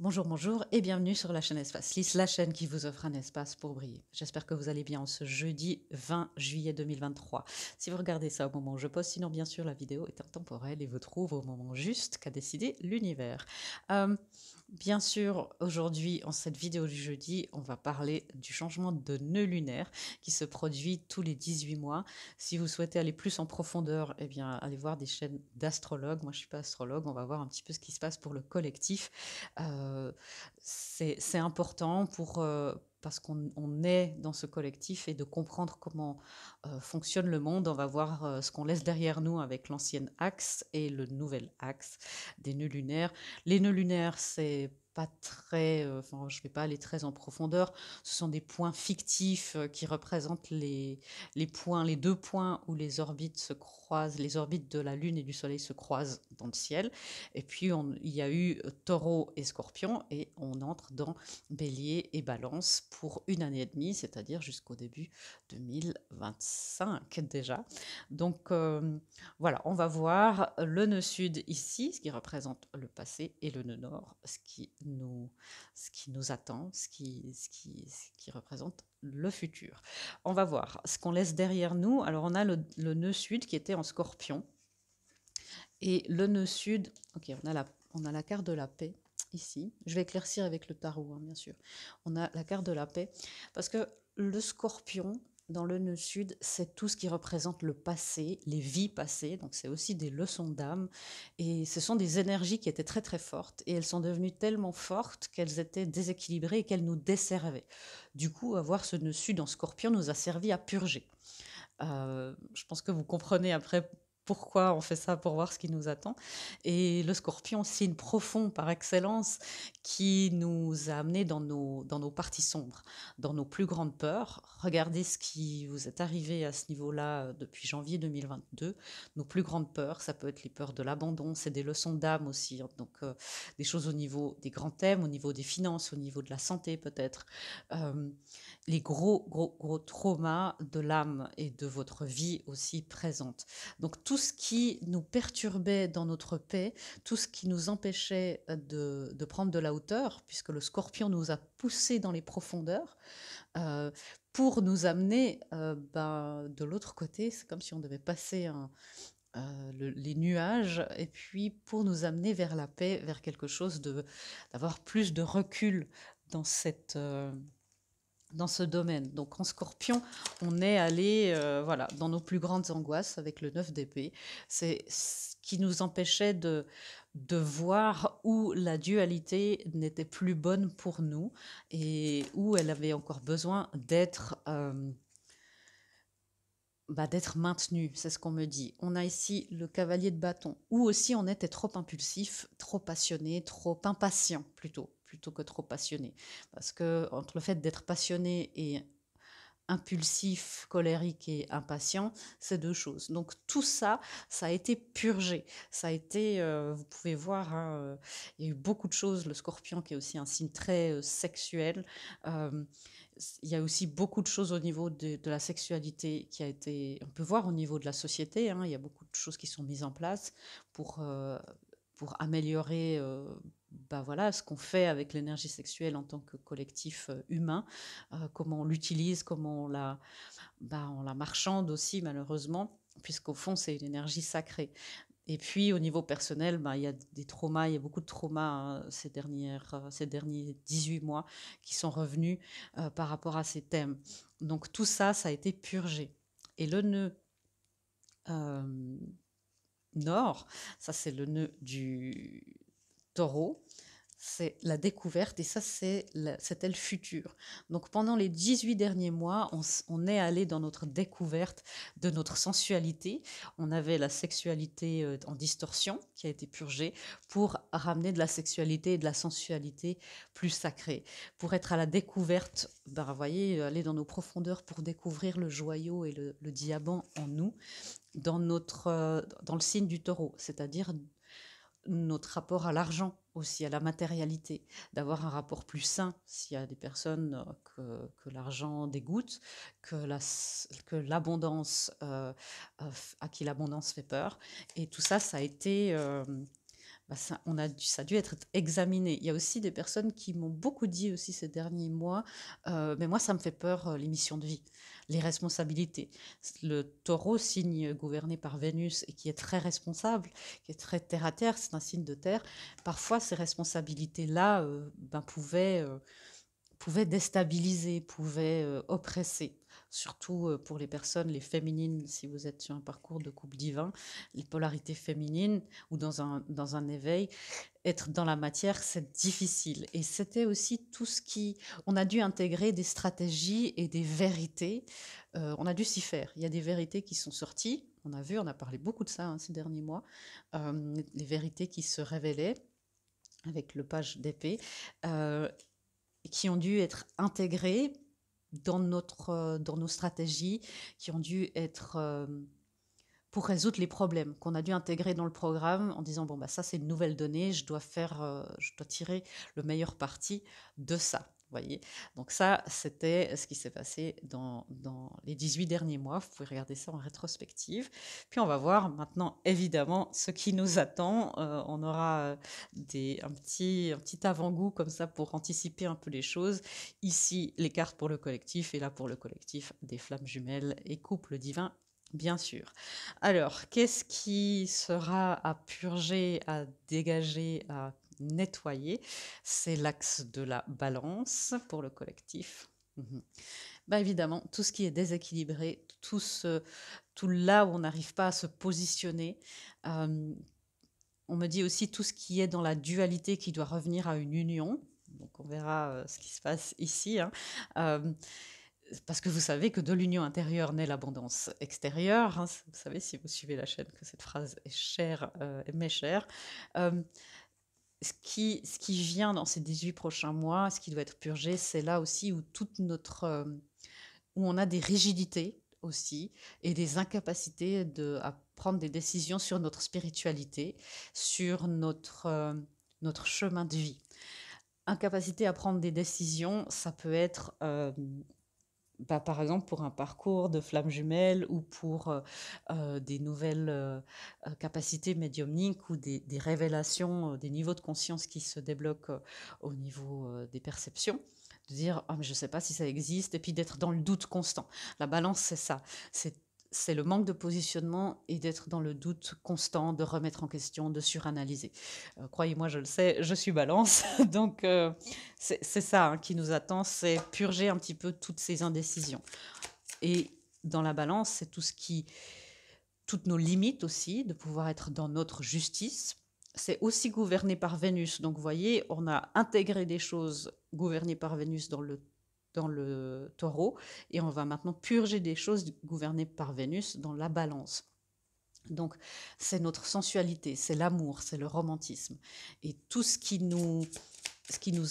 Bonjour, bonjour et bienvenue sur la chaîne Espace Lys, la chaîne qui vous offre un espace pour briller. J'espère que vous allez bien en ce jeudi 20 juillet 2023. Si vous regardez ça au moment où je poste, sinon bien sûr la vidéo est intemporelle et vous trouve au moment juste qu'a décidé l'univers. Euh, Bien sûr, aujourd'hui, en cette vidéo du jeudi, on va parler du changement de nœud lunaire qui se produit tous les 18 mois. Si vous souhaitez aller plus en profondeur, eh bien, allez voir des chaînes d'astrologues. Moi, je ne suis pas astrologue, on va voir un petit peu ce qui se passe pour le collectif. Euh, c'est important parce qu'on est dans ce collectif et de comprendre comment fonctionne le monde. On va voir ce qu'on laisse derrière nous avec l'ancienne axe et le nouvel axe des nœuds lunaires. Les nœuds lunaires, c'est pas très, enfin, je vais pas aller très en profondeur. Ce sont des points fictifs qui représentent les points, les deux points où les orbites se croisent, les orbites de la Lune et du Soleil se croisent dans le ciel. Et puis, il y a eu Taureau et Scorpion, et on entre dans Bélier et Balance pour une année et demie, c'est-à-dire jusqu'au début 2025 déjà. Donc, voilà, on va voir le nœud sud ici, ce qui représente le passé, et le nœud nord, ce qui nous attend, ce qui représente le futur. On va voir ce qu'on laisse derrière nous. Alors, on a le nœud sud qui était en Scorpion, et le nœud sud, ok, on a la carte de la paix ici. Je vais éclaircir avec le tarot, hein, bien sûr. On a la carte de la paix, parce que le scorpion, dans le nœud sud, c'est tout ce qui représente le passé, les vies passées, donc c'est aussi des leçons d'âme, et ce sont des énergies qui étaient très très fortes, et elles sont devenues tellement fortes qu'elles étaient déséquilibrées et qu'elles nous desservaient. Du coup, avoir ce nœud sud en scorpion nous a servi à purger. Je pense que vous comprenez après pourquoi on fait ça, pour voir ce qui nous attend. Et le scorpion, signe profond par excellence, qui nous a amenés dans nos parties sombres, dans nos plus grandes peurs. Regardez ce qui vous est arrivé à ce niveau-là depuis janvier 2022. Nos plus grandes peurs, ça peut être les peurs de l'abandon, c'est des leçons d'âme aussi, hein. Donc des choses au niveau des grands thèmes, au niveau des finances, au niveau de la santé peut-être. Euh, les gros traumas de l'âme et de votre vie aussi présente. Donc tout ce qui nous perturbait dans notre paix, tout ce qui nous empêchait de prendre de la hauteur, puisque le scorpion nous a poussés dans les profondeurs, euh, pour nous amener de l'autre côté. C'est comme si on devait passer les nuages, et puis pour nous amener vers la paix, vers quelque chose d'avoir plus de recul dans dans ce domaine. Donc en scorpion, on est allé voilà, dans nos plus grandes angoisses avec le 9 d'épée. C'est ce qui nous empêchait de voir où la dualité n'était plus bonne pour nous et où elle avait encore besoin d'être maintenue. C'est ce qu'on me dit. On a ici le cavalier de bâton, où aussi on était trop impulsif, trop passionné, trop impatient plutôt que trop passionné. Parce que entre le fait d'être passionné et impulsif, colérique et impatient, c'est deux choses. Donc tout ça, ça a été purgé. Ça a été, vous pouvez voir, hein, il y a eu beaucoup de choses. Le scorpion qui est aussi un signe très sexuel. Euh, il y a aussi beaucoup de choses au niveau de la sexualité qui a été, on peut voir au niveau de la société, hein, il y a beaucoup de choses qui sont mises en place pour, euh, pour améliorer voilà, ce qu'on fait avec l'énergie sexuelle en tant que collectif humain, comment on l'utilise, comment on la marchande aussi18 mois, puisqu'au fond c'est une énergie sacrée. Et puis au niveau personnel, il y a des traumas, il y a beaucoup de traumas, hein, ces derniers 18 mois qui sont revenus par rapport à ces thèmes. Donc tout ça, ça a été purgé. Et le nœud euh, nord, ça c'est le nœud du taureau, c'est la découverte, et ça, c'était le futur. Donc pendant les 18 derniers mois, on est allé dans notre découverte de notre sensualité. On avait la sexualité en distorsion qui a été purgée pour ramener de la sexualité et de la sensualité plus sacrée, pour être à la découverte, vous voyez, aller dans nos profondeurs pour découvrir le joyau et le diamant en nous, dans le signe du taureau, c'est-à-dire notre rapport à l'argent aussi, à la matérialité, d'avoir un rapport plus sain s'il y a des personnes que l'argent dégoûte, que l'abondance, à qui l'abondance fait peur. Et tout ça, ça a été bah, ça a dû être examiné. Il y a aussi des personnes qui m'ont beaucoup dit aussi ces derniers mois, mais moi ça me fait peur, les missions de vie, les responsabilités. Le taureau, signe gouverné par Vénus et qui est très responsable, qui est très terre à terre, c'est un signe de terre. Parfois ces responsabilités-là ben, pouvaient déstabiliser, pouvaient oppresser. Surtout pour les personnes, les féminines, si vous êtes sur un parcours de couple divin, les polarités féminines ou dans un éveil, être dans la matière, c'est difficile. Et c'était aussi tout ce qui... On a dû intégrer des stratégies et des vérités. On a dû s'y faire. Il y a des vérités qui sont sorties. On a vu, on a parlé beaucoup de ça hein, ces derniers mois. Les vérités qui se révélaient avec le page d'épée, qui ont dû être intégrées dans nos stratégies, qui ont dû être pour résoudre les problèmes qu'on a dû intégrer dans le programme en disant bon bah ça c'est une nouvelle donnée, je dois tirer le meilleur parti de ça. Voyez. Donc ça, c'était ce qui s'est passé dans les 18 derniers mois. Vous pouvez regarder ça en rétrospective. Puis on va voir maintenant, évidemment, ce qui nous attend. On aura un petit avant-goût comme ça pour anticiper un peu les choses. Ici, les cartes pour le collectif et là pour le collectif des flammes jumelles et couple divin, bien sûr. Alors, qu'est-ce qui sera à purger, à dégager, à nettoyer? C'est l'axe de la balance pour le collectif. Bah, évidemment, tout ce qui est déséquilibré, tout là où on n'arrive pas à se positionner. On me dit aussi tout ce qui est dans la dualité qui doit revenir à une union. Donc on verra ce qui se passe ici. Hein. Parce que vous savez que de l'union intérieure naît l'abondance extérieure. Hein. Vous savez, si vous suivez la chaîne, que cette phrase est chère, m'est chère. Ce qui vient dans ces 18 prochains mois, ce qui doit être purgé, c'est là aussi où où on a des rigidités aussi et des incapacités à prendre des décisions sur notre spiritualité, sur notre chemin de vie. Incapacité à prendre des décisions, ça peut être bah, par exemple pour un parcours de flammes jumelles ou pour des nouvelles capacités médiumniques ou des révélations, des niveaux de conscience qui se débloquent au niveau des perceptions, de dire oh, mais je ne sais pas si ça existe, et puis d'être dans le doute constant. La balance, c'est ça. C'est le manque de positionnement et d'être dans le doute constant, de remettre en question, de suranalyser. Croyez-moi, je le sais, je suis balance, donc c'est ça hein, qui nous attend, c'est purger un petit peu toutes ces indécisions. Et dans la balance, c'est toutes nos limites aussi, de pouvoir être dans notre justice. C'est aussi gouverné par Vénus. Donc, vous voyez, on a intégré des choses gouvernées par Vénus dans le taureau, et on va maintenant purger des choses gouvernées par Vénus dans la balance. Donc, c'est notre sensualité, c'est l'amour, c'est le romantisme. Et tout ce qui nous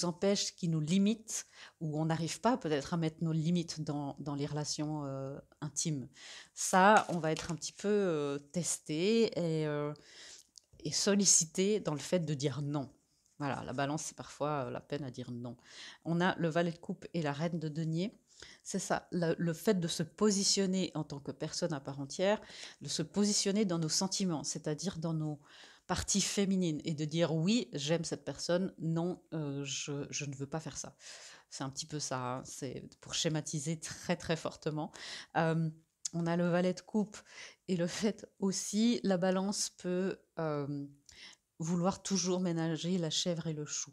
empêche, ce qui nous limite, où on n'arrive pas peut-être à mettre nos limites dans les relations intimes. Ça, on va être un petit peu testé et sollicité dans le fait de dire non. Voilà, la balance, c'est parfois la peine à dire non. On a le valet de coupe et la reine de denier. C'est ça, le fait de se positionner en tant que personne à part entière, de se positionner dans nos sentiments, c'est-à-dire dans nos parties féminines, et de dire oui, j'aime cette personne, non, je ne veux pas faire ça. C'est un petit peu ça, hein, c'est pour schématiser très très fortement. On a le valet de coupe et le fait aussi, la balance peut vouloir toujours ménager la chèvre et le chou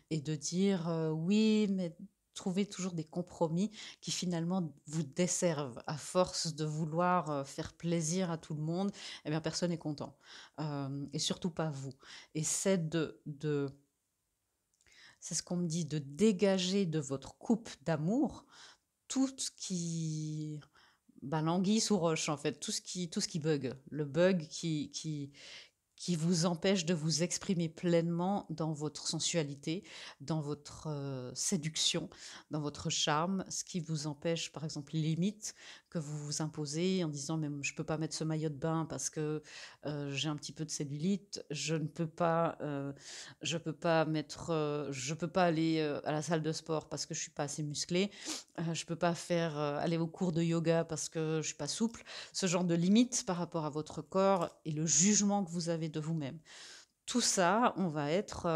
et de dire oui, mais trouver toujours des compromis qui finalement vous desservent à force de vouloir faire plaisir à tout le monde. Eh bien, personne n'est content et surtout pas vous. Et c'est c'est ce qu'on me dit, de dégager de votre coupe d'amour tout ce qui l'anguille sous roche en fait, tout ce qui bug, le bug qui vous empêche de vous exprimer pleinement dans votre sensualité, dans votre séduction, dans votre charme, ce qui vous empêche, par exemple, les limites que vous vous imposez en disant mais je ne peux pas mettre ce maillot de bain parce que j'ai un petit peu de cellulite, je peux pas aller à la salle de sport parce que je suis pas assez musclée, je peux pas aller au cours de yoga parce que je suis pas souple. Ce genre de limites par rapport à votre corps et le jugement que vous avez de vous-même. tout ça, on va être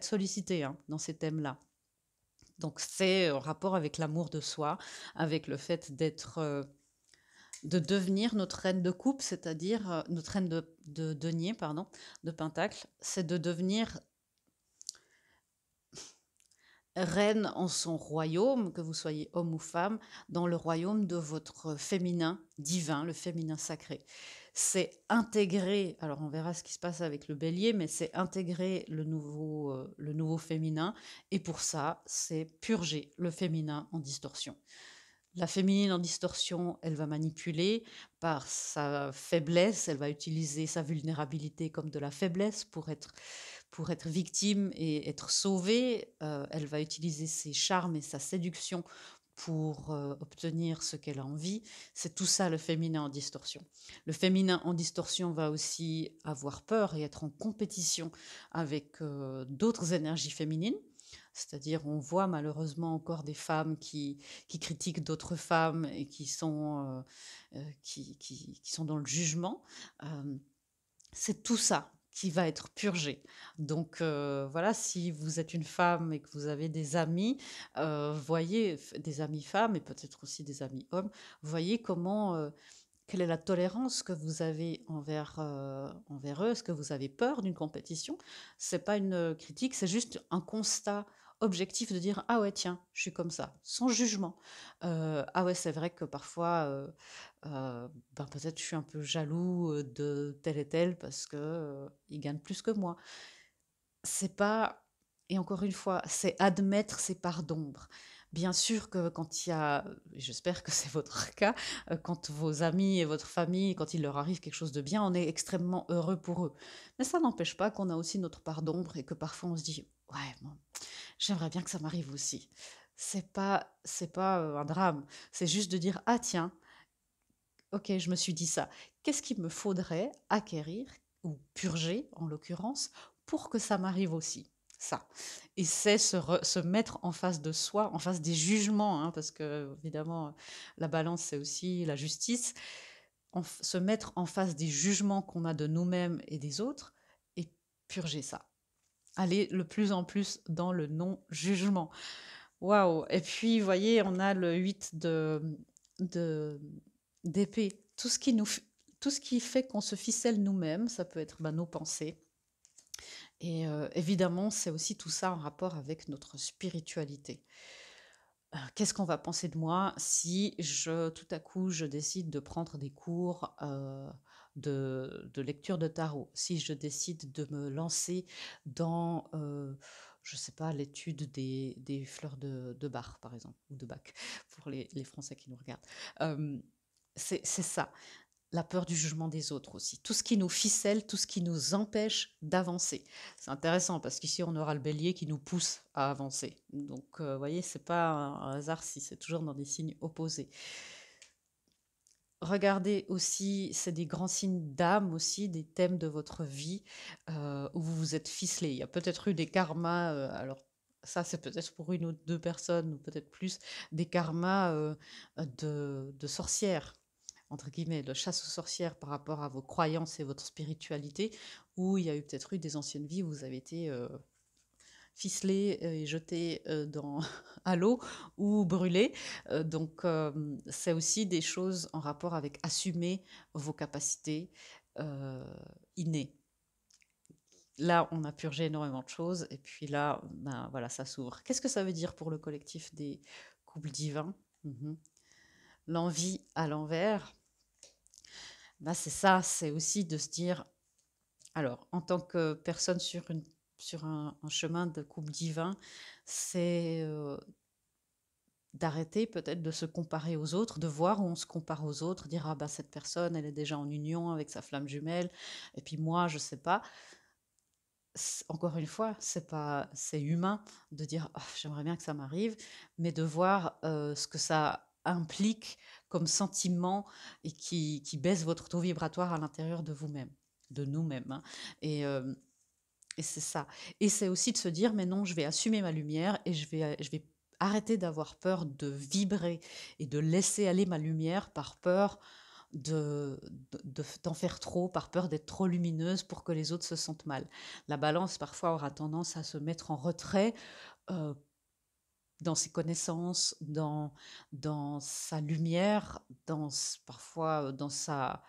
sollicité hein, dans ces thèmes-là. Donc c'est en rapport avec l'amour de soi, avec le fait de devenir notre reine de coupe, c'est-à-dire notre reine de denier, pardon, de pentacle, c'est de devenir reine en son royaume, que vous soyez homme ou femme, dans le royaume de votre féminin divin, le féminin sacré. C'est intégrer, alors on verra ce qui se passe avec le bélier, mais c'est intégrer le nouveau féminin, et pour ça, c'est purger le féminin en distorsion. La féminine en distorsion, elle va manipuler par sa faiblesse, elle va utiliser sa vulnérabilité comme de la faiblesse pour être victime et être sauvée. Elle va utiliser ses charmes et sa séduction pour obtenir ce qu'elle a envie. C'est tout ça le féminin en distorsion. Le féminin en distorsion va aussi avoir peur et être en compétition avec d'autres énergies féminines. C'est-à-dire, on voit malheureusement encore des femmes qui critiquent d'autres femmes et qui sont dans le jugement. Euh, c'est tout ça qui va être purgé. Donc voilà, si vous êtes une femme et que vous avez des amis, voyez des amis femmes et peut-être aussi des amis hommes, voyez quelle est la tolérance que vous avez envers eux. Est-ce que vous avez peur d'une compétition? C'est pas une critique, c'est juste un constat objectif de dire ah ouais tiens je suis comme ça sans jugement. Ah ouais c'est vrai que parfois ben, peut-être je suis un peu jaloux de tel et tel parce que il gagne plus que moi. C'est pas, et encore une fois, c'est admettre ses parts d'ombre. Bien sûr que quand il y a, et j'espère que c'est votre cas, quand vos amis et votre famille, quand il leur arrive quelque chose de bien, on est extrêmement heureux pour eux. Mais ça n'empêche pas qu'on a aussi notre part d'ombre et que parfois on se dit, ouais, bon, j'aimerais bien que ça m'arrive aussi. C'est pas un drame. C'est juste de dire, ah tiens, ok, je me suis dit ça. Qu'est-ce qu'il me faudrait acquérir ou purger, en l'occurrence, pour que ça m'arrive aussi? Ça. Et c'est se mettre en face de soi, en face des jugements, hein, parce que évidemment, la balance, c'est aussi la justice. Se mettre en face des jugements qu'on a de nous-mêmes et des autres et purger ça. Aller le plus en plus dans le non-jugement. Waouh! Et puis, vous voyez, on a le 8 de d'épée. Tout ce qui fait qu'on se ficelle nous-mêmes, ça peut être bah, nos pensées. Et évidemment, c'est aussi tout ça en rapport avec notre spiritualité. Qu'est-ce qu'on va penser de moi si tout à coup, je décide de prendre des cours de lecture de tarot, si je décide de me lancer dans, je ne sais pas, l'étude des fleurs de Bach, par exemple, ou de Bach, pour les Français qui nous regardent. C'est ça, la peur du jugement des autres aussi. Tout ce qui nous ficelle, tout ce qui nous empêche d'avancer. C'est intéressant parce qu'ici, on aura le bélier qui nous pousse à avancer. Donc, vous voyez, c'est pas un hasard si c'est toujours dans des signes opposés. Regardez aussi, c'est des grands signes d'âme aussi, des thèmes de votre vie où vous vous êtes ficelé. Il y a peut-être eu des karmas, alors ça c'est peut-être pour une ou deux personnes, ou peut-être plus, des karmas de sorcières, entre guillemets, de chasse aux sorcières par rapport à vos croyances et votre spiritualité, où il y a eu peut-être eu des anciennes vies où vous avez été ficelé et jeté dans, à l'eau ou brûlé. Donc, c'est aussi des choses en rapport avec assumer vos capacités innées. Là, on a purgé énormément de choses et puis là, ben, voilà, ça s'ouvre. Qu'est-ce que ça veut dire pour le collectif des couples divins? L'envie à l'envers, ben, c'est ça, c'est aussi de se dire, alors, en tant que personne sur un chemin de couple divin, c'est d'arrêter peut-être de se comparer aux autres, de voir où on se compare aux autres, dire ah bah cette personne elle est déjà en union avec sa flamme jumelle et puis moi je sais pas. Encore une fois, c'est humain de dire ah, j'aimerais bien que ça m'arrive, mais de voir ce que ça implique comme sentiment et qui baisse votre taux vibratoire à l'intérieur de vous-même, de nous-mêmes. Hein. Et c'est ça. Et c'est aussi de se dire, mais non, je vais assumer ma lumière et je vais arrêter d'avoir peur de vibrer et de laisser aller ma lumière par peur d'en faire trop, par peur d'être trop lumineuse pour que les autres se sentent mal. La balance, parfois, aura tendance à se mettre en retrait euh, dans ses connaissances, dans sa lumière, parfois dans sa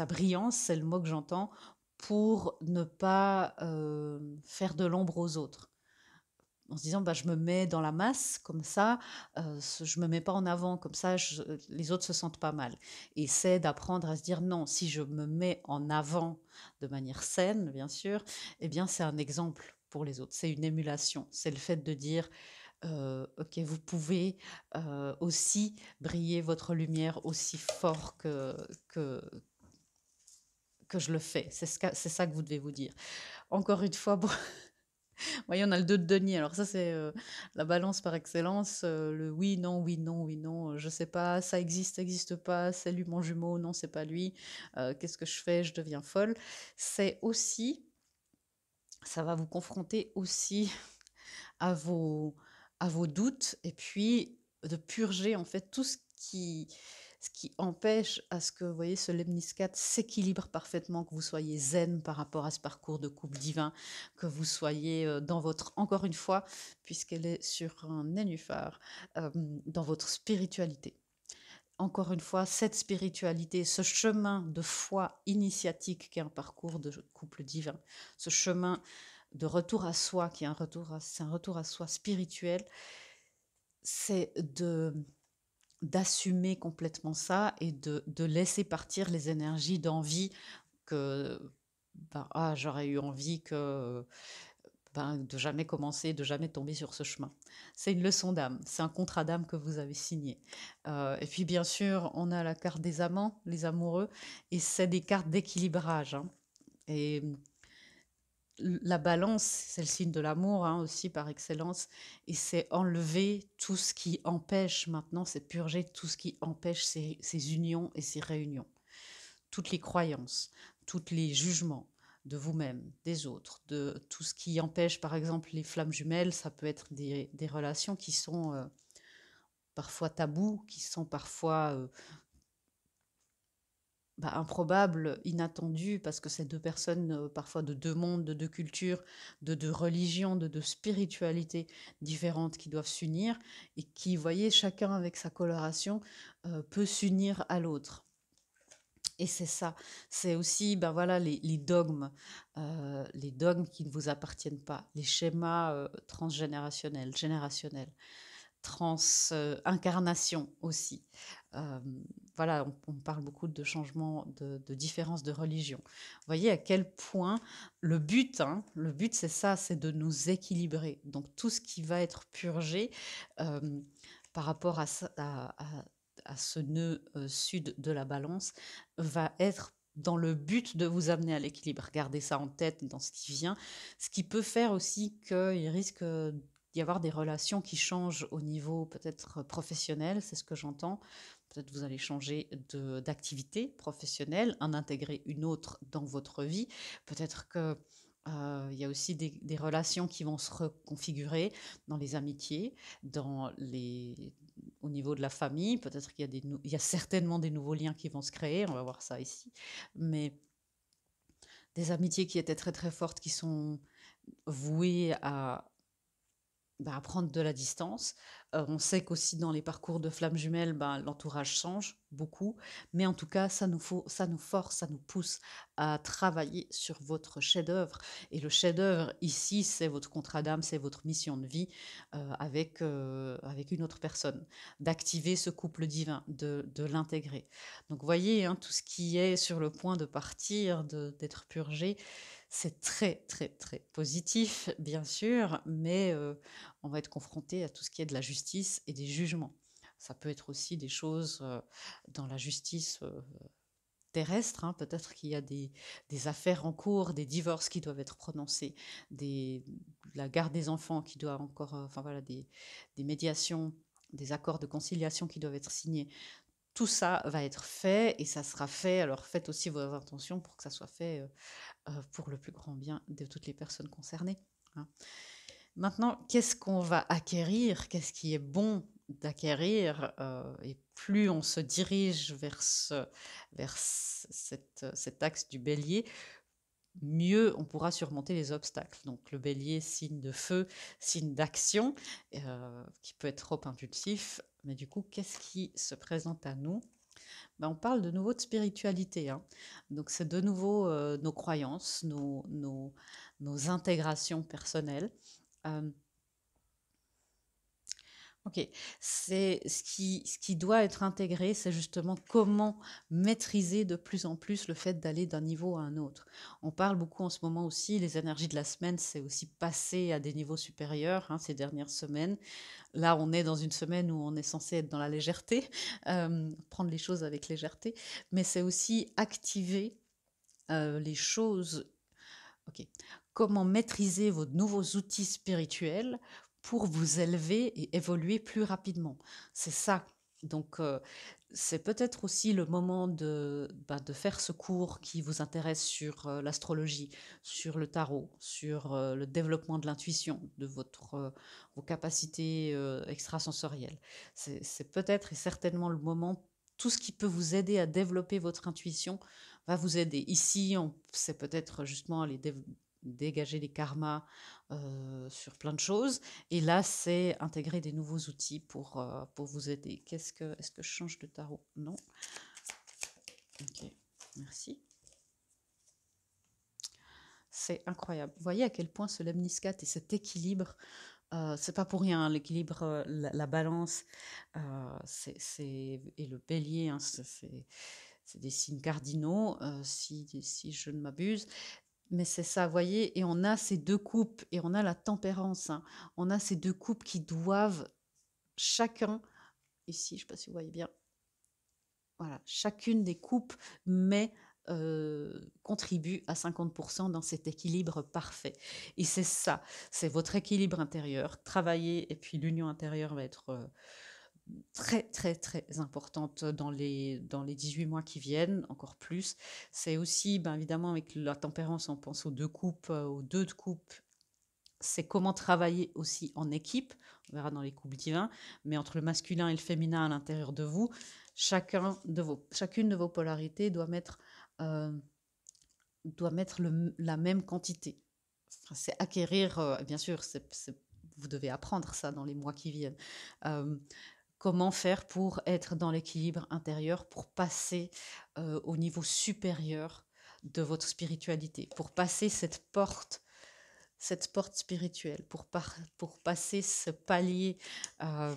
brillance, c'est le mot que j'entends, pour ne pas faire de l'ombre aux autres. En se disant, bah, je me mets dans la masse, comme ça, je me mets pas en avant, comme ça, les autres se sentent pas mal. Et c'est d'apprendre à se dire, non, si je me mets en avant de manière saine, bien sûr, eh bien, c'est un exemple pour les autres. C'est une émulation. C'est le fait de dire, ok, vous pouvez aussi briller votre lumière aussi fort que, que je le fais. C'est ça que vous devez vous dire. Encore une fois, bon, voyez, on a le 2 de denier. Alors ça, c'est la balance par excellence. Le oui, non, oui, non, oui, non. Je sais pas, ça existe, ça existe pas. C'est lui mon jumeau, non, c'est pas lui. Qu'est-ce que je fais? Je deviens folle. C'est aussi, ça va vous confronter aussi à vos doutes et puis de purger en fait tout ce qui empêche à ce que, vous voyez, ce lemniscate s'équilibre parfaitement, que vous soyez zen par rapport à ce parcours de couple divin, que vous soyez dans votre, encore une fois, puisqu'elle est sur un nénuphar, dans votre spiritualité. Encore une fois, cette spiritualité, ce chemin de foi initiatique qui est un parcours de couple divin, ce chemin de retour à soi, qui est c'est un retour à soi spirituel, c'est d'assumer complètement ça et de laisser partir les énergies d'envie que ben, j'aurais eu envie que ben, de jamais commencer, de jamais tomber sur ce chemin. C'est une leçon d'âme, c'est un contrat d'âme que vous avez signé. Et puis bien sûr, on a la carte des amants, les amoureux, et c'est des cartes d'équilibrage. Hein. Et la balance, c'est le signe de l'amour hein, aussi par excellence, et c'est enlever tout ce qui empêche maintenant, c'est purger tout ce qui empêche ces unions et ces réunions. Toutes les croyances, tous les jugements de vous-même, des autres, de tout ce qui empêche, par exemple, les flammes jumelles, ça peut être des relations qui sont parfois tabous, qui sont parfois improbable, inattendu, parce que c'est deux personnes, parfois de deux mondes, de deux cultures, de deux religions, de deux spiritualités différentes qui doivent s'unir et qui, vous voyez, chacun avec sa coloration, peut s'unir à l'autre. Et c'est ça, c'est aussi ben voilà, les dogmes qui ne vous appartiennent pas, les schémas transgénérationnels, générationnels incarnation aussi. Euh, voilà, on parle beaucoup de changements, de différences de religion. Vous voyez à quel point le but c'est ça, c'est de nous équilibrer. Donc tout ce qui va être purgé par rapport à ce nœud sud de la balance va être dans le but de vous amener à l'équilibre. Gardez ça en tête dans ce qui vient. Ce qui peut faire aussi qu'il risque d'y avoir des relations qui changent au niveau peut-être professionnel, c'est ce que j'entends. Peut-être vous allez changer d'activité professionnelle, en intégrer une autre dans votre vie. Peut-être que il y a aussi des relations qui vont se reconfigurer dans les amitiés, au niveau de la famille. Peut-être qu'il y a, il y a certainement des nouveaux liens qui vont se créer, on va voir ça ici. Mais des amitiés qui étaient très très fortes, qui sont vouées à prendre de la distance. On sait qu'aussi dans les parcours de flammes jumelles, l'entourage change beaucoup, mais en tout cas, ça nous force, ça nous pousse à travailler sur votre chef-d'œuvre. Et le chef-d'œuvre ici, c'est votre contrat d'âme, c'est votre mission de vie avec une autre personne, d'activer ce couple divin, de l'intégrer. Donc, vous voyez, hein, tout ce qui est sur le point de partir, d'être purgé, c'est très, très, très positif, bien sûr, mais on va être confronté à tout ce qui est de la justice et des jugements. Ça peut être aussi des choses dans la justice terrestre, hein. Peut-être qu'il y a des affaires en cours, des divorces qui doivent être prononcés, la garde des enfants qui doit encore, enfin voilà, des médiations, des accords de conciliation qui doivent être signés. Tout ça va être fait et ça sera fait. Alors faites aussi vos intentions pour que ça soit fait pour le plus grand bien de toutes les personnes concernées. Hein. Maintenant, qu'est-ce qu'on va acquérir? Qu'est-ce qui est bon d'acquérir, et plus on se dirige vers cet axe du bélier, mieux on pourra surmonter les obstacles. Donc le bélier, signe de feu, signe d'action, qui peut être trop impulsif. Mais du coup, qu'est-ce qui se présente à nous? On parle de nouveau de spiritualité, hein. Donc c'est de nouveau nos croyances, nos intégrations personnelles. Euh, Ok, c'est ce qui doit être intégré, c'est justement comment maîtriser de plus en plus le fait d'aller d'un niveau à un autre. On parle beaucoup en ce moment aussi, les énergies de la semaine, c'est aussi passer à des niveaux supérieurs, hein, ces dernières semaines. Là, on est dans une semaine où on est censé être dans la légèreté, prendre les choses avec légèreté, mais c'est aussi activer les choses. Ok. Comment maîtriser vos nouveaux outils spirituels pour vous élever et évoluer plus rapidement. C'est ça. Donc, c'est peut-être aussi le moment de faire ce cours qui vous intéresse sur l'astrologie, sur le tarot, sur le développement de l'intuition, de vos capacités extrasensorielles. C'est peut-être et certainement le moment, tout ce qui peut vous aider à développer votre intuition va vous aider. Ici, c'est peut-être justement aller dégager les karmas sur plein de choses. Et là, c'est intégrer des nouveaux outils pour vous aider. Est-ce que je change de tarot? Non. Ok, merci. C'est incroyable. Vous voyez à quel point ce lemniscat et cet équilibre, c'est pas pour rien, hein, l'équilibre, la balance, et le bélier, hein, c'est des signes cardinaux, si je ne m'abuse. Mais c'est ça, vous voyez, et on a ces deux coupes, et on a la tempérance, hein. On a ces deux coupes qui doivent chacun, ici, je ne sais pas si vous voyez bien, voilà, chacune des coupes contribue à 50% dans cet équilibre parfait. Et c'est ça, c'est votre équilibre intérieur, travailler, et puis l'union intérieure va être très, très, très importante dans les 18 mois qui viennent, encore plus. C'est aussi, évidemment, avec la tempérance, on pense aux deux coupes, aux deux de coupe. C'est comment travailler aussi en équipe, on verra dans les couples divins, mais entre le masculin et le féminin à l'intérieur de vous, chacune de vos polarités doit mettre la même quantité. Enfin, c'est acquérir, bien sûr, vous devez apprendre ça dans les mois qui viennent. Euh, Comment faire pour être dans l'équilibre intérieur, pour passer au niveau supérieur de votre spiritualité, pour passer cette porte spirituelle, pour passer ce palier, euh,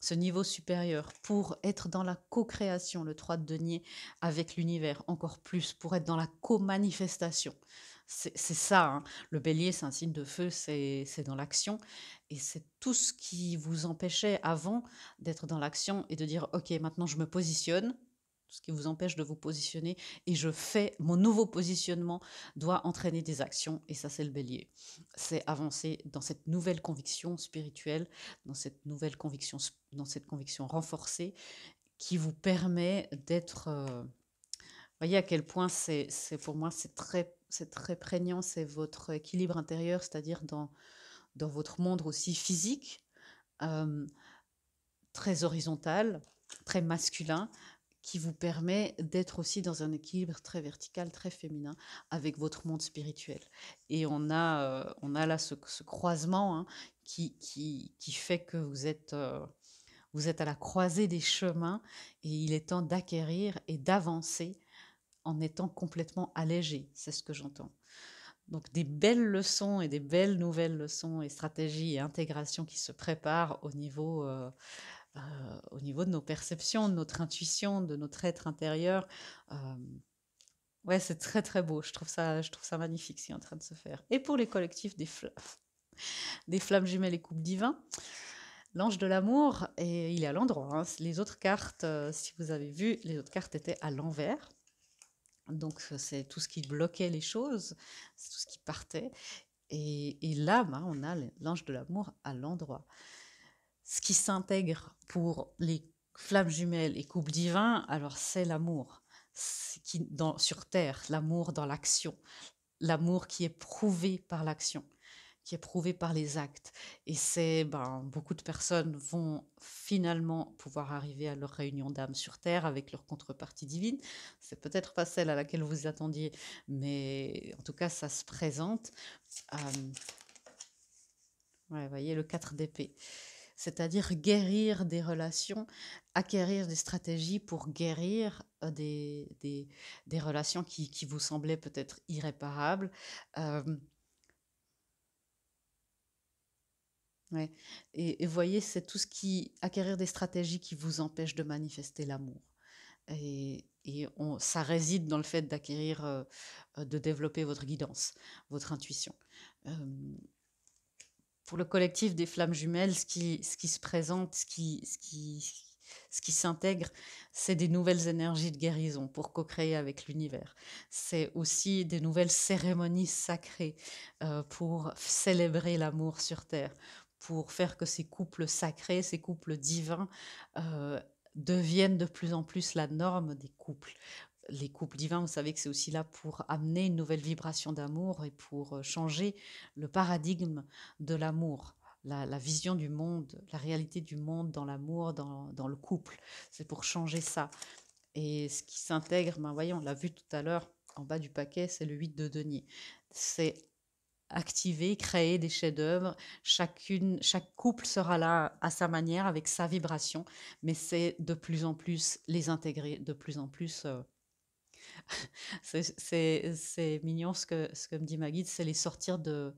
ce niveau supérieur, pour être dans la co-création, le 3 de denier, avec l'univers, encore plus, pour être dans la co-manifestation. C'est ça, hein. Le bélier, c'est un signe de feu, c'est dans l'action. Et c'est tout ce qui vous empêchait avant d'être dans l'action et de dire, OK, maintenant je me positionne, ce qui vous empêche de vous positionner, et je fais mon nouveau positionnement doit entraîner des actions, et ça, c'est le bélier. C'est avancer dans cette nouvelle conviction spirituelle, dans cette conviction renforcée qui vous permet d'être. Voyez à quel point pour moi, c'est très prégnant, c'est votre équilibre intérieur, c'est-à-dire dans votre monde aussi physique, euh, très horizontal, très masculin, qui vous permet d'être aussi dans un équilibre très vertical, très féminin, avec votre monde spirituel. Et on a là ce croisement, hein, qui fait que vous êtes à la croisée des chemins, et il est temps d'acquérir et d'avancer en étant complètement allégé. C'est ce que j'entends. Donc des belles leçons et des belles nouvelles leçons et stratégies et intégrations qui se préparent au niveau de nos perceptions, de notre intuition, de notre être intérieur. Euh, ouais, c'est très très beau. Je trouve ça magnifique ce qui est en train de se faire. Et pour les collectifs des flammes jumelles et coupes divins, l'ange de l'amour, et il est à l'endroit, hein. Les autres cartes, si vous avez vu, les autres cartes étaient à l'envers. Donc c'est tout ce qui bloquait les choses, c'est tout ce qui partait. Et là, on a l'ange de l'amour à l'endroit. Ce qui s'intègre pour les flammes jumelles et couples divins, alors c'est l'amour. Sur Terre, l'amour dans l'action, l'amour qui est prouvé par l'action, qui est prouvé par les actes. Et c'est, beaucoup de personnes vont finalement pouvoir arriver à leur réunion d'âme sur Terre avec leur contrepartie divine. C'est peut-être pas celle à laquelle vous attendiez, mais en tout cas, ça se présente. Euh, ouais, vous voyez, le 4 d'épée. C'est-à-dire guérir des relations, acquérir des stratégies pour guérir des relations qui vous semblaient peut-être irréparables. Euh, Ouais. Et voyez, c'est tout ce qui, acquérir des stratégies qui vous empêchent de manifester l'amour. Ça réside dans le fait d'acquérir, de développer votre guidance, votre intuition. Euh, pour le collectif des flammes jumelles, ce qui se présente, ce qui s'intègre, c'est des nouvelles énergies de guérison pour co-créer avec l'univers. C'est aussi des nouvelles cérémonies sacrées pour célébrer l'amour sur Terre, pour faire que ces couples sacrés, ces couples divins euh, deviennent de plus en plus la norme des couples. Les couples divins, vous savez que c'est aussi là pour amener une nouvelle vibration d'amour et pour changer le paradigme de l'amour, la vision du monde, la réalité du monde dans l'amour, dans le couple. C'est pour changer ça. Et ce qui s'intègre, voyons, on l'a vu tout à l'heure, en bas du paquet, c'est le 8 de denier. C'est activer, créer des chefs-d'œuvre. Chaque couple sera là à sa manière, avec sa vibration, mais c'est de plus en plus les intégrer, de plus en plus. C'est mignon ce que me dit ma guide, c'est les sortir de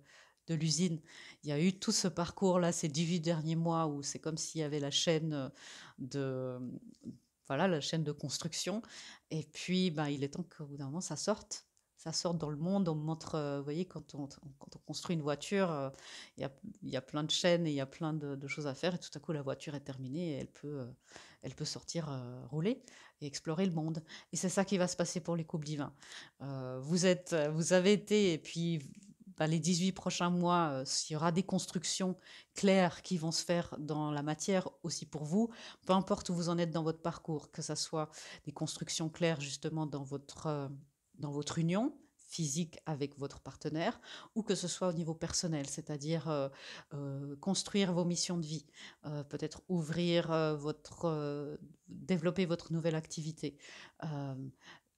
l'usine. Il y a eu tout ce parcours-là, ces 18 derniers mois, où c'est comme s'il y avait la chaîne de, voilà, la chaîne de construction. Et puis, il est temps qu'au bout d'un moment, ça sorte. Ça sorte dans le monde. On montre, vous voyez, quand on construit une voiture, il y a plein de chaînes et il y a plein de choses à faire. Et tout à coup, la voiture est terminée et elle peut sortir rouler et explorer le monde. Et c'est ça qui va se passer pour les couples divins. Vous avez été, et puis les 18 prochains mois, il y aura des constructions claires qui vont se faire dans la matière aussi pour vous, peu importe où vous en êtes dans votre parcours, que ce soit des constructions claires justement dans votre union physique avec votre partenaire, ou que ce soit au niveau personnel, c'est-à-dire construire vos missions de vie, peut-être ouvrir développer votre nouvelle activité, euh,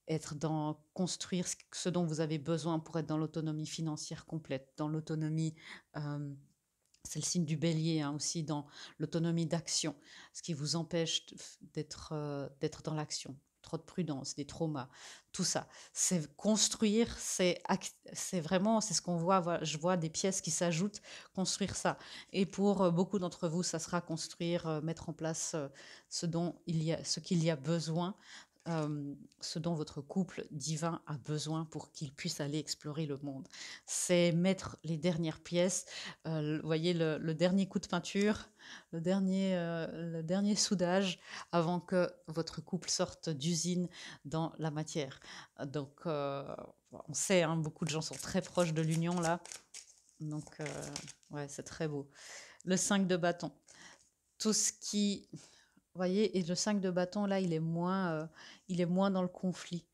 être dans construire ce dont vous avez besoin pour être dans l'autonomie financière complète, dans l'autonomie, euh, c'est le signe du bélier, hein, aussi dans l'autonomie d'action, ce qui vous empêche d'être dans l'action. Trop de prudence, des traumas, tout ça. C'est construire, c'est vraiment, c'est ce qu'on voit. Je vois des pièces qui s'ajoutent, construire ça. Et pour beaucoup d'entre vous, ça sera construire, mettre en place ce qu'il y a besoin, ce dont votre couple divin a besoin pour qu'il puisse aller explorer le monde. C'est mettre les dernières pièces, vous voyez, le dernier coup de peinture, le dernier soudage avant que votre couple sorte d'usine dans la matière. Donc, on sait, hein, beaucoup de gens sont très proches de l'union là. Donc, ouais, c'est très beau. Le 5 de bâton. Tout ce qui, voyez, et le 5 de bâton, là, il est moins dans le conflit.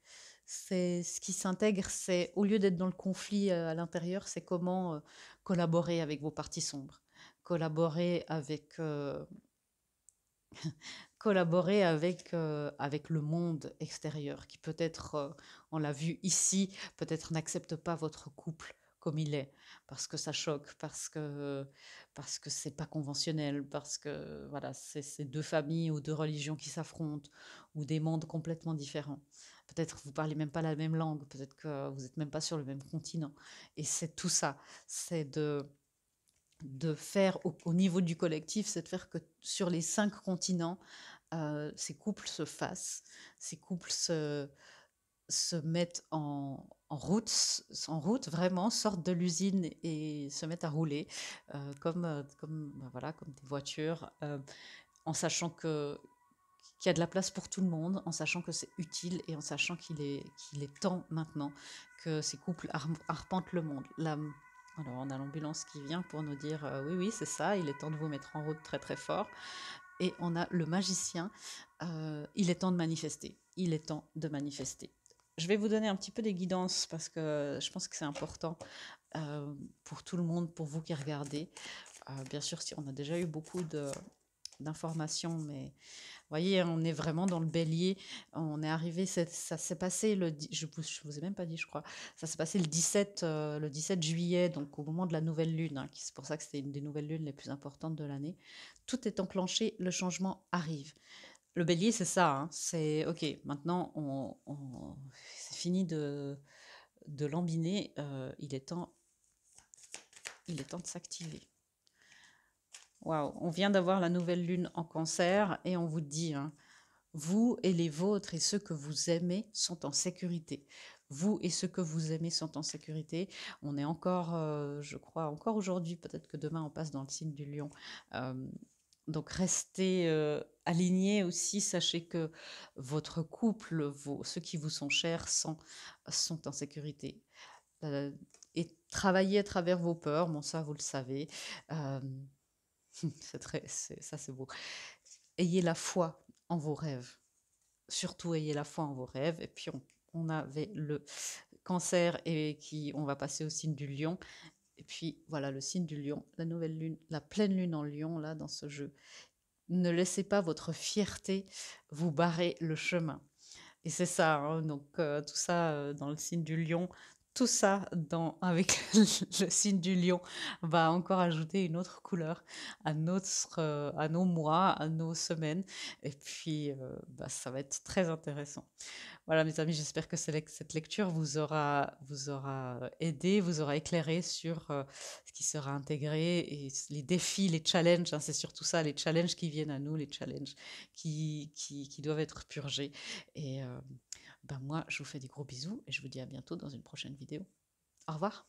C'est ce qui s'intègre, c'est au lieu d'être dans le conflit à l'intérieur, c'est comment collaborer avec vos parties sombres, collaborer avec le monde extérieur qui peut-être, on l'a vu ici, peut-être n'accepte pas votre couple comme il est, parce que ça choque, parce que c'est pas conventionnel, parce que voilà, c'est deux familles ou deux religions qui s'affrontent, ou des mondes complètement différents. Peut-être vous parlez même pas la même langue, peut-être que vous êtes même pas sur le même continent. Et c'est tout ça, c'est de faire au niveau du collectif, c'est de faire que sur les 5 continents, ces couples se fassent, ces couples se mettent en route vraiment, sortent de l'usine et se mettent à rouler, voilà, comme des voitures, en sachant qu'il y a de la place pour tout le monde, en sachant que c'est utile et en sachant qu'il est temps maintenant que ces couples arpentent le monde. Alors, on a l'ambulance qui vient pour nous dire oui, oui, c'est ça, il est temps de vous mettre en route très très fort. Et on a le magicien, il est temps de manifester. Il est temps de manifester. Je vais vous donner un petit peu des guidances parce que je pense que c'est important. pour tout le monde, pour vous qui regardez. Bien sûr, si on a déjà eu beaucoup d'informations, mais voyez, hein, on est vraiment dans le bélier. On est arrivé, ça s'est passé je vous ai même pas dit, je crois. Ça s'est passé le 17 juillet, donc au moment de la nouvelle lune, hein, c'est pour ça que c'était une des nouvelles lunes les plus importantes de l'année. Tout est enclenché, le changement arrive. Le bélier, c'est ça, hein, c'est ok, maintenant c'est fini de lambiner, il est temps de s'activer. Waouh, on vient d'avoir la nouvelle lune en cancer et on vous dit, hein, vous et les vôtres et ceux que vous aimez sont en sécurité. Vous et ceux que vous aimez sont en sécurité. On est encore, je crois, encore aujourd'hui, peut-être que demain on passe dans le signe du lion. Euh, donc restez alignés aussi. Sachez que votre couple, ceux qui vous sont chers, sont en sécurité. Et travaillez à travers vos peurs. Bon, ça, vous le savez. Euh, ça, c'est beau. Ayez la foi en vos rêves. Surtout, ayez la foi en vos rêves. Et puis, on avait le cancer et on va passer au signe du lion. Et puis, voilà, le signe du lion, la nouvelle lune, la pleine lune en lion, là, dans ce jeu. Ne laissez pas votre fierté vous barrer le chemin. Et c'est ça, hein, donc tout ça dans le signe du lion, tout ça avec le signe du lion va encore ajouter une autre couleur à nos mois, à nos semaines. Et puis, ça va être très intéressant. Voilà, mes amis, j'espère que cette lecture vous aura aidé, vous aura éclairé sur ce qui sera intégré et les défis, les challenges. Hein, c'est surtout ça, les challenges qui viennent à nous, les challenges qui doivent être purgés. Et moi, je vous fais des gros bisous et je vous dis à bientôt dans une prochaine vidéo. Au revoir.